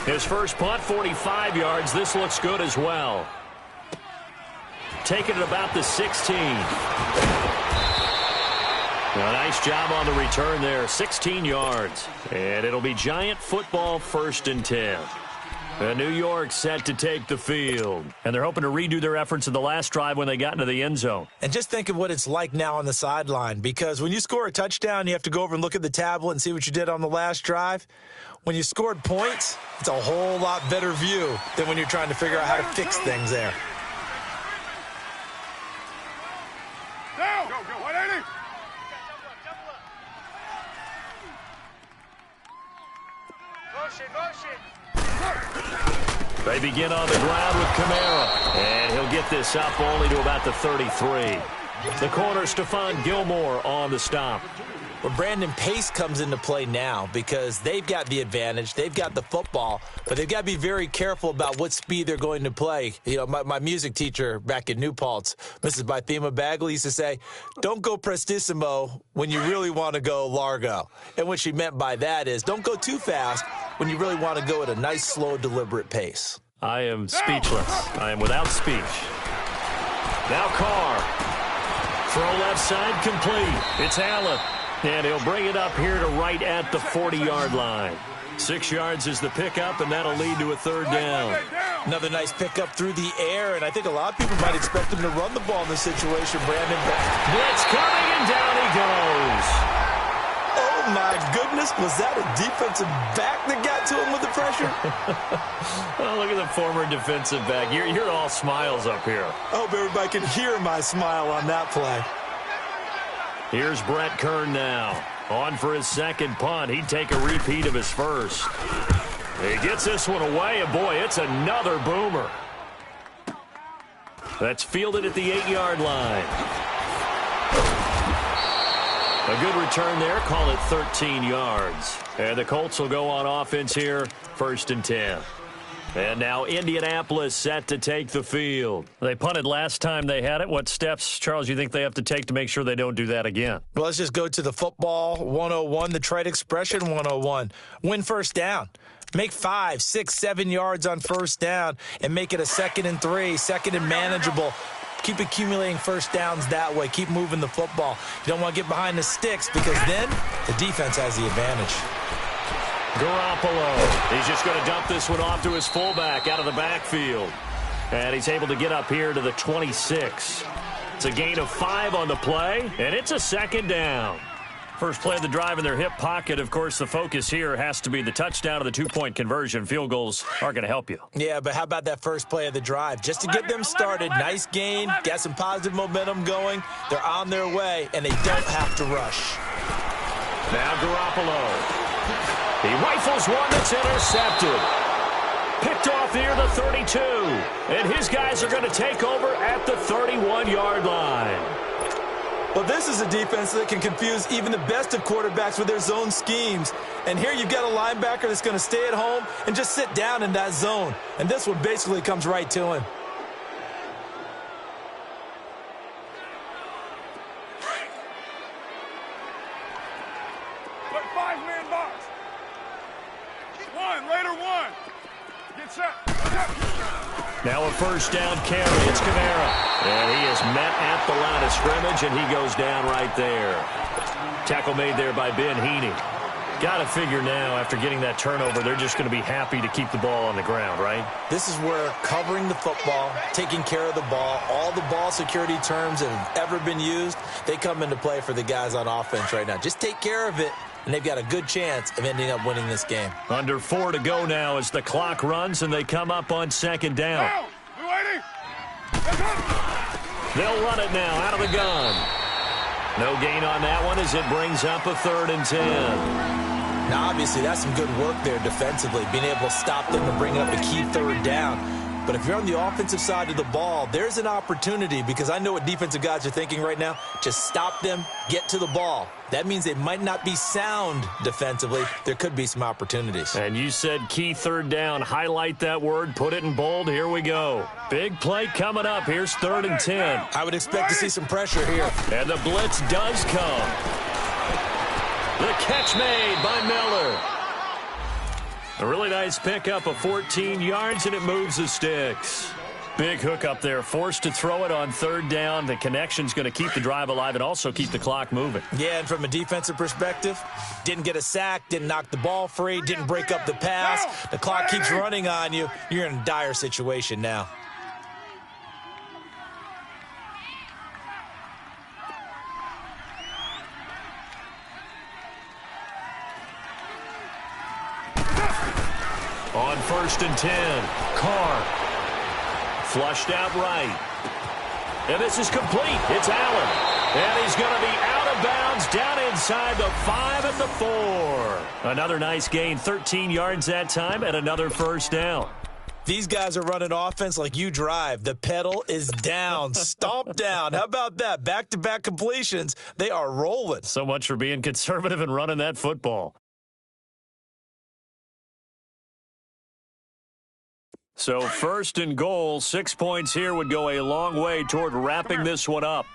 His first punt, 45 yards. This looks good as well. Taking it about the 16. A nice job on the return there, 16 yards. And it'll be Giant football, 1st and 10. And New York set to take the field. And they're hoping to redo their efforts in the last drive when they got into the end zone. And just think of what it's like now on the sideline, because when you score a touchdown, you have to go over and look at the tablet and see what you did on the last drive. When you scored points, it's a whole lot better view than when you're trying to figure out how to fix things there. Go. 180. Motion. They begin on the ground with Kamara. And he'll get this up only to about the 33. The corner, Stephon Gilmore on the stop. Well, Brandon, pace comes into play now because they've got the advantage. They've got the football, but they've got to be very careful about what speed they're going to play. You know, my music teacher back in New Paltz, Mrs. Bythema Bagley, used to say, don't go prestissimo when you really want to go largo. And what she meant by that is don't go too fast when you really want to go at a nice, slow, deliberate pace. I am speechless. I am without speech. Now Carr. Throw left side complete. It's Allen. And he'll bring it up here to right at the 40-yard line. 6 yards is the pickup, and that'll lead to a third down. Another nice pickup through the air, and I think a lot of people might expect him to run the ball in this situation, Brandon. Blitz coming, and down he goes. Oh, my goodness. Was that a defensive back that got to him with the pressure? Oh, look at the former defensive back. You're all smiles up here. I hope everybody can hear my smile on that play. Here's Brett Kern now. On for his second punt. He'd take a repeat of his first. He gets this one away, and boy, it's another boomer. That's fielded at the 8-yard line. A good return there. Call it 13 yards. And the Colts will go on offense here, 1st and 10. And now Indianapolis set to take the field. They punted last time they had it. What steps, Charles, you think they have to take to make sure they don't do that again? Well, let's just go to the football 101, the trade expression 101. Win first down. Make 5, 6, 7 yards on first down and make it a 2nd and 3, 2nd and manageable. Keep accumulating first downs that way. Keep moving the football. You don't want to get behind the sticks because then the defense has the advantage. Garoppolo. He's just going to dump this one off to his fullback out of the backfield. And he's able to get up here to the 26. It's a gain of 5 on the play, and it's a 2nd down. First play of the drive in their hip pocket. Of course, the focus here has to be the touchdown of the 2-point conversion. Field goals aren't going to help you. Yeah, but how about that first play of the drive? Just to get them started, nice gain, got some positive momentum going. They're on their way, and they don't have to rush. Now Garoppolo. He rifles one that's intercepted. picked off near the 32. And his guys are going to take over at the 31-yard line. Well, this is a defense that can confuse even the best of quarterbacks with their zone schemes. And here you've got a linebacker that's going to stay at home and just sit down in that zone. And this one basically comes right to him. Put 5-man box. One, later one. Get set. Now a first down carry. It's Kamara. And he is met at the line of scrimmage, and he goes down right there. Tackle made there by Ben Heaney. Got to figure now, after getting that turnover, they're just going to be happy to keep the ball on the ground, right? This is where covering the football, taking care of the ball, all the ball security terms that have ever been used, they come into play for the guys on offense right now. Just take care of it, and they've got a good chance of ending up winning this game. Under 4 to go now as the clock runs, and they come up on second down. Down. We waiting. They'll run it now out of the gun. No gain on that one as it brings up a 3rd and 10. Now, obviously, that's some good work there defensively, being able to stop them and bring up a key 3rd down. But if you're on the offensive side of the ball, there's an opportunity, because I know what defensive guys are thinking right now. Just stop them, get to the ball. That means they might not be sound defensively. There could be some opportunities. And you said key 3rd down. Highlight that word, put it in bold. Here we go. Big play coming up. Here's 3rd and 10. I would expect to see some pressure here. And the blitz does come. The catch made by Miller. A really nice pickup of 14 yards, and it moves the sticks. Big hook up there, forced to throw it on 3rd down. The connection's going to keep the drive alive and also keep the clock moving. Yeah, and from a defensive perspective, didn't get a sack, didn't knock the ball free, didn't break up the pass. The clock keeps running on you. You're in a dire situation now. On 1st and 10, Carr. Flushed out right. And this is complete. It's Allen. And he's going to be out of bounds down inside the 5 and the 4. Another nice gain, 13 yards that time, and another first down. These guys are running offense like you drive. The pedal is down, stomped down. How about that? Back-to-back completions. They are rolling. So much for being conservative and running that football. So 1st and goal, 6 points here would go a long way toward wrapping this one up.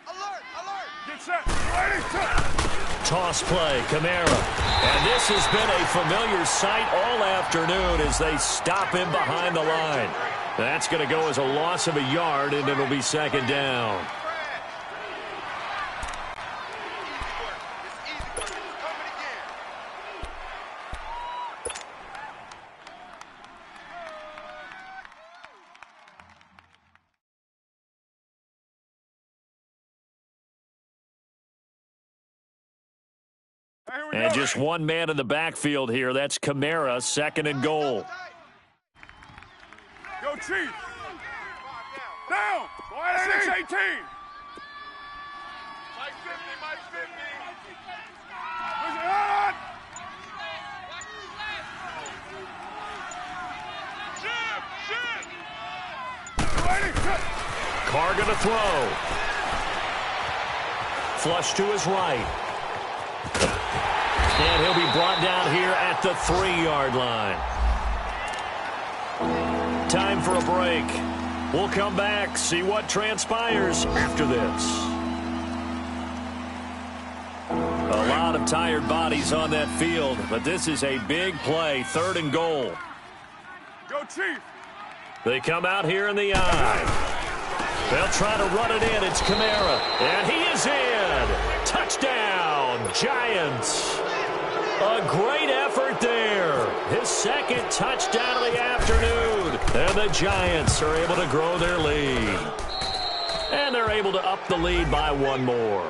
Alert, alert. Get set. Waiting. Set. Toss play, Kamara. And this has been a familiar sight all afternoon as they stop him behind the line. That's going to go as a loss of a yard, and it'll be 2nd down. And just one man in the backfield here. That's Kamara, 2nd and goal. Go, Chief. Down. 6-18. Mike 50, Mike 50. Push it on. Shit. Waiting. Carr going to throw. Flush to his right. And he'll be brought down here at the 3-yard line. Time for a break. We'll come back, see what transpires after this. A lot of tired bodies on that field, but this is a big play, 3rd and goal. Go, Chief. They come out here in the eye. They'll try to run it in. It's Kamara, and he is in. Touchdown, Giants. A great effort there. His 2nd touchdown of the afternoon. And the Giants are able to grow their lead. And they're able to up the lead by 1 more.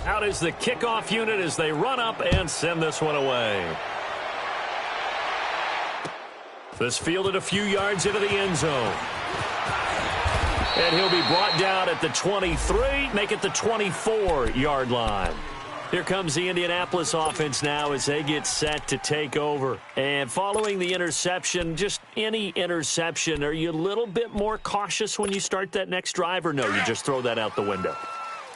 Out is the kickoff unit as they run up and send this one away. This fielded a few yards into the end zone. And he'll be brought down at the 23, make it the 24-yard line. Here comes the Indianapolis offense now as they get set to take over. And following the interception, just any interception, are you a little bit more cautious when you start that next drive, or no, you just throw that out the window?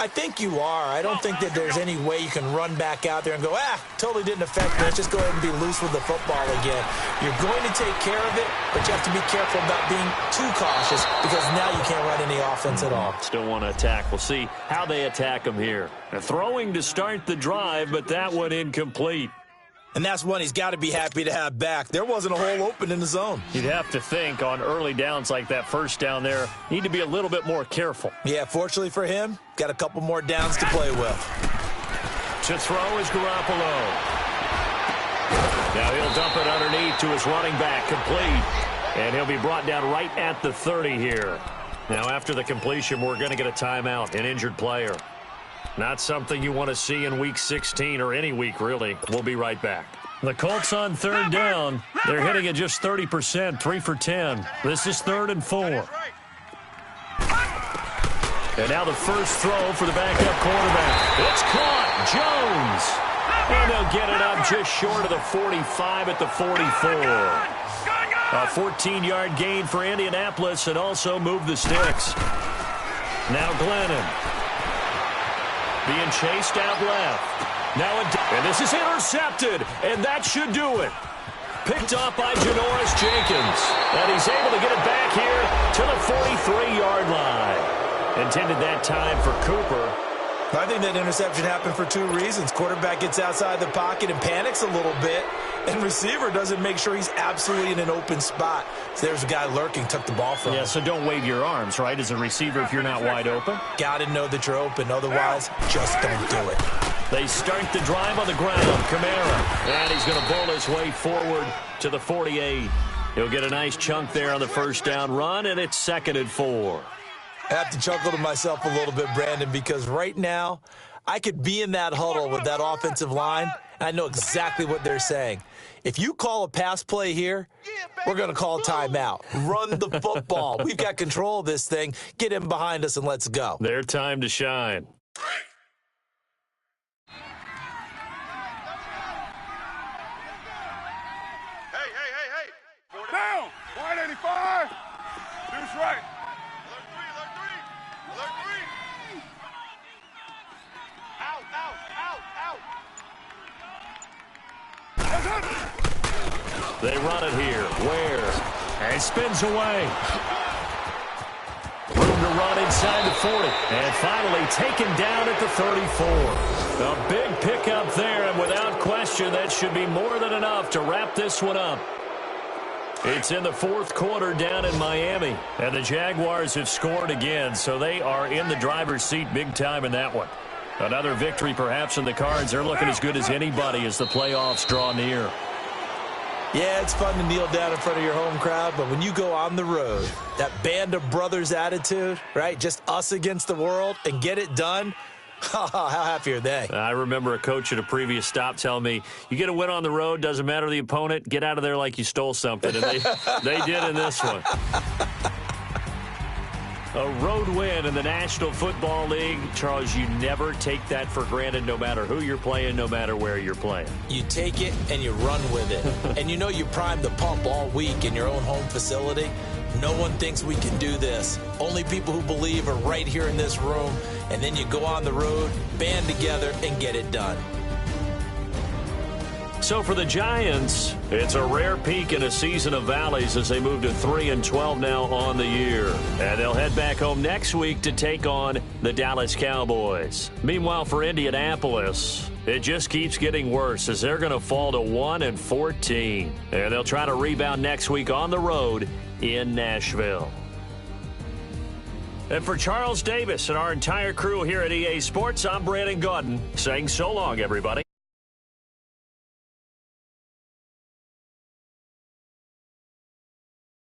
I think you are. I don't think that there's any way you can run back out there and go, totally didn't affect me. Let's just go ahead and be loose with the football again. You're going to take care of it, but you have to be careful about being too cautious because now you can't run any offense at all. Still want to attack. We'll see how they attack them here. They're throwing to start the drive, but that one incomplete. And that's one he's got to be happy to have back. There wasn't a hole open in the zone. You'd have to think on early downs like that first down there, need to be a little bit more careful. Yeah, fortunately for him, got a couple more downs to play with. To throw is Garoppolo. Now he'll dump it underneath to his running back, complete. And he'll be brought down right at the 30 here. Now after the completion, we're going to get a timeout, an injured player. Not something you want to see in Week 16 or any week, really. We'll be right back. The Colts on third down. They're hitting at just 30%, 3 for 10. This is 3rd and 4. And now the first throw for the backup quarterback. It's caught. Jones. And they'll get it up just short of the 45 at the 44. A 14-yard gain for Indianapolis and also move the sticks. Now Glennon. Being chased out left. Now, and this is intercepted, and that should do it. Picked off by Janoris Jenkins. And he's able to get it back here to the 43-yard line. Intended that time for Cooper. I think that interception happened for 2 reasons. Quarterback gets outside the pocket and panics a little bit, and receiver doesn't make sure he's absolutely in an open spot. So there's a guy lurking, took the ball from him. Yeah, so don't wave your arms, right, as a receiver if you're not wide open? Got to know that you're open. Otherwise, just don't do it. They start the drive on the ground. Kamara. And he's going to bowl his way forward to the 48. He'll get a nice chunk there on the first down run, and it's 2nd and 4. I have to chuckle to myself a little bit, Brandon, because right now I could be in that huddle with that offensive line, and I know exactly what they're saying. If you call a pass play here, we're going to call a timeout. Run the football. We've got control of this thing. Get him behind us and let's go. Their time to shine. Hey. Down. 185. Deuce right. Alert three. Out. They run it here. Ware. And spins away. Room to run inside the 40. And finally taken down at the 34. A big pickup there, and without question, that should be more than enough to wrap this one up. It's in the 4th quarter down in Miami. And the Jaguars have scored again, so they are in the driver's seat big time in that one. Another victory perhaps in the cards. They're looking as good as anybody as the playoffs draw near. Yeah, it's fun to kneel down in front of your home crowd, but when you go on the road, that band of brothers attitude, right, just us against the world, and get it done, how happy are they? I remember a coach at a previous stop telling me, you get a win on the road, doesn't matter the opponent, get out of there like you stole something. And they did in this one. A road win in the National Football League. Charles, you never take that for granted no matter who you're playing, no matter where you're playing. You take it and you run with it. And you know you primed the pump all week in your own home facility. No one thinks we can do this. Only people who believe are right here in this room. And then you go on the road, band together, and get it done. So for the Giants, it's a rare peak in a season of valleys as they move to 3-12 now on the year. And they'll head back home next week to take on the Dallas Cowboys. Meanwhile, for Indianapolis, it just keeps getting worse as they're going to fall to 1-14. And they'll try to rebound next week on the road in Nashville. And for Charles Davis and our entire crew here at EA Sports, I'm Brandon Gaudin saying so long, everybody.